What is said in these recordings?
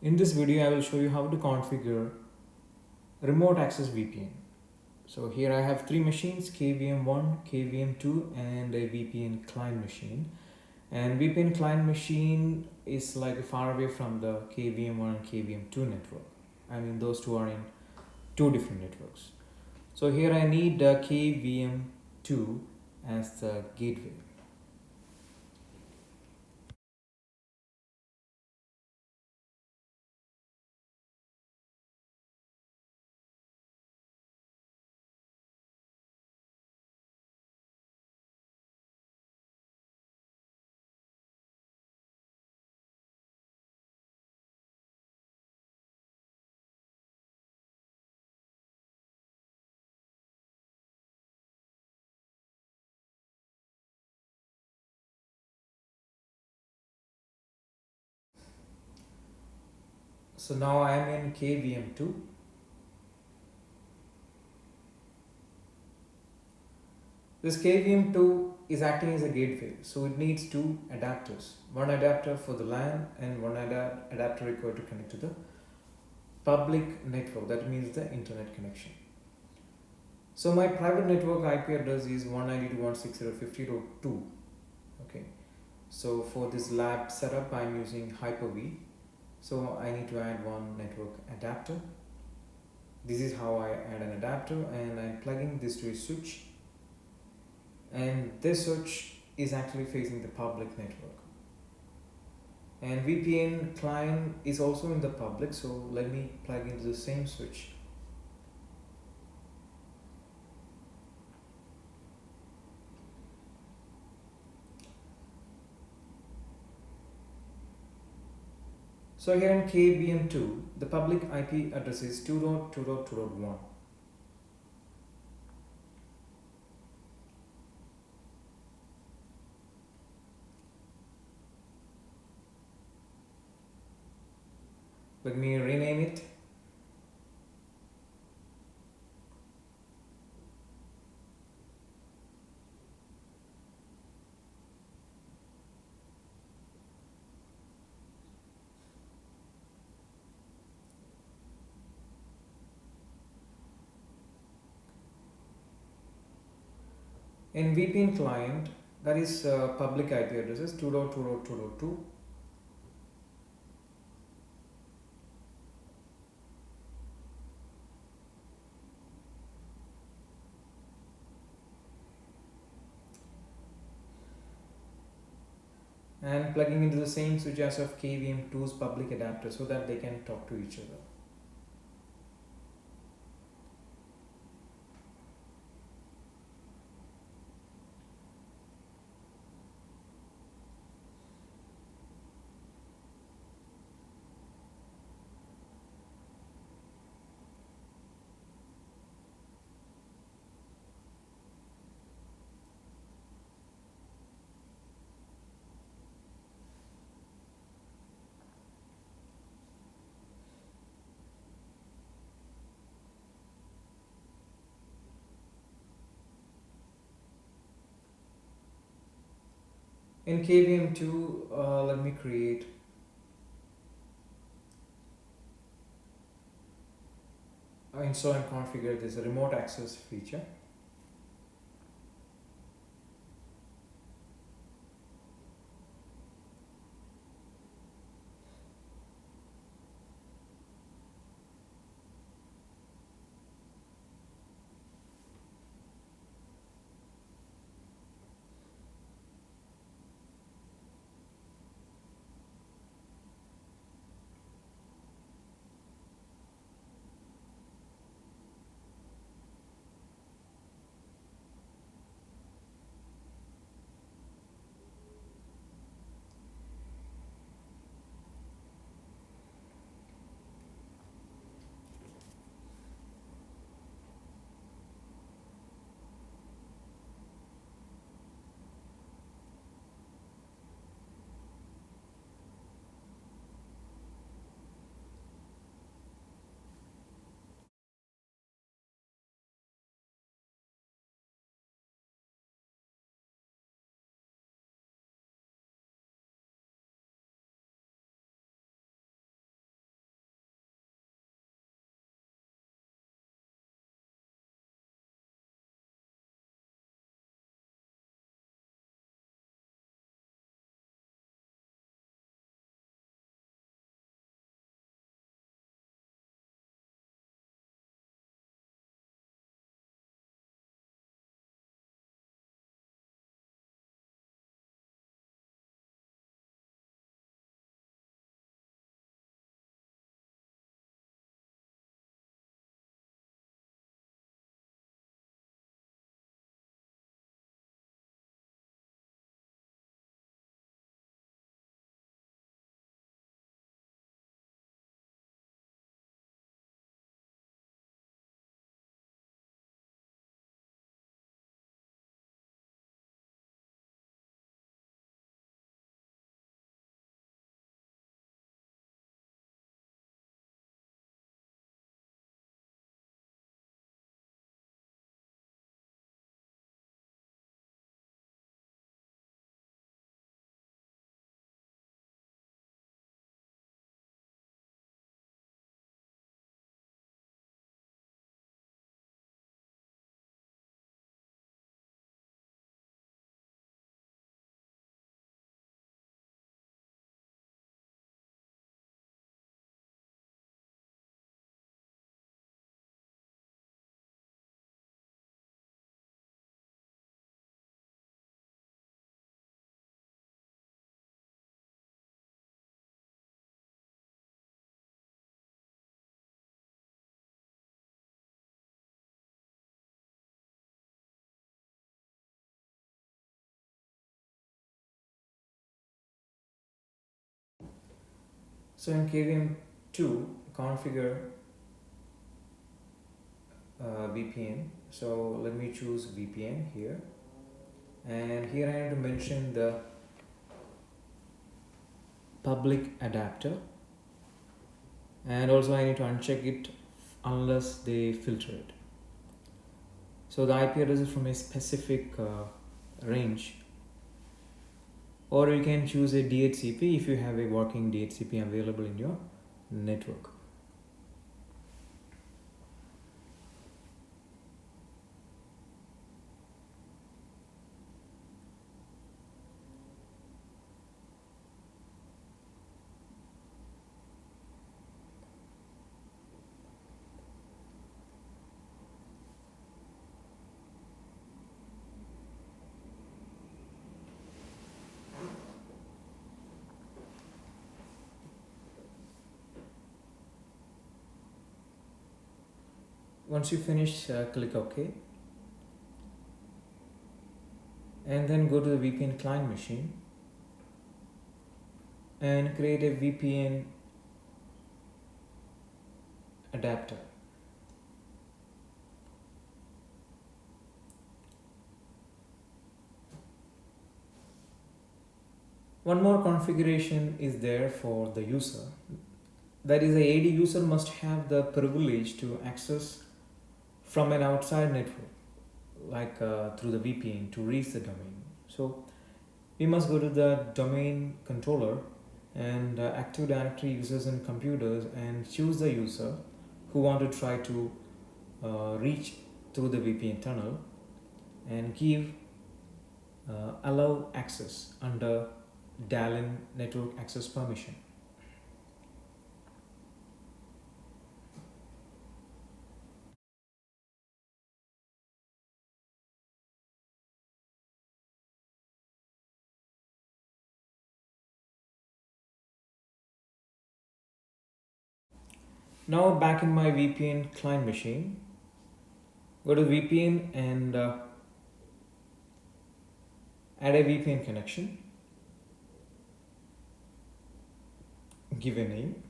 In this video, I will show you how to configure remote access VPN. So here I have three machines, KVM1, KVM2 and a VPN client machine. And VPN client machine is like far away from the KVM1 and KVM2 network. I mean those two are in two different networks. So here I need the KVM2 as the gateway. So now I am in KVM2. This KVM2 is acting as a gateway, so it needs two adapters. One adapter for the LAN and one adapter required to connect to the public network, that means the internet connection. So my private network IP address is 192.168.50.2. Okay. So for this lab setup, I'm using Hyper-V. So I need to add one network adapter. This is how I add an adapter, and I'm plugging this to a switch. And this switch is actually facing the public network. And VPN client is also in the public, so let me plug into the same switch. So here in KVM2, the public IP address is 2.2.2.1. Let me rename it. In VPN client, that is public IP addresses 2.2.2.2. And plugging into the same switch as of KVM2's public adapter so that they can talk to each other. In KVM2, let me install and configure this remote access feature. So in KVM2, configure VPN. So let me choose VPN here, and here I need to mention the public adapter, and also I need to uncheck it unless they filter it. So the IP address is from a specific range, or you can choose a DHCP if you have a working DHCP available in your network. Once you finish, click OK, and then go to the VPN client machine and create a VPN adapter. One more configuration is there for the user. That is, the AD user must have the privilege to access from an outside network, like through the VPN, to reach the domain. So we must go to the domain controller and Active Directory users and computers and choose the user who want to try to reach through the VPN tunnel, and give allow access under DALIN network access permission. Now back in my VPN client machine, go to VPN and add a VPN connection, give a name,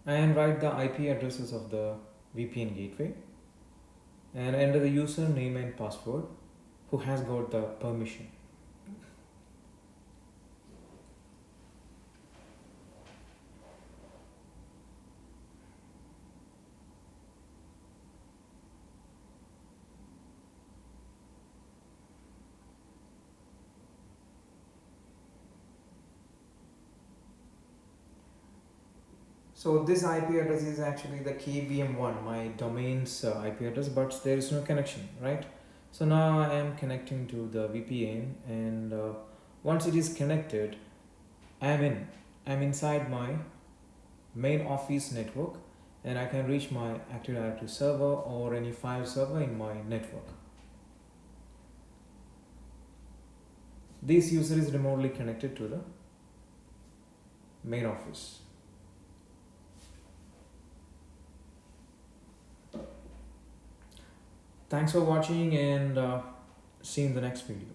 and write the IP addresses of the VPN gateway, and enter the username and password who has got the permission. So this IP address is actually the KVM1, my domain's IP address, but there is no connection, right? So now I am connecting to the VPN, and once it is connected, I'm inside my main office network, and I can reach my Active Directory server or any file server in my network. This user is remotely connected to the main office. Thanks for watching, and see you in the next video.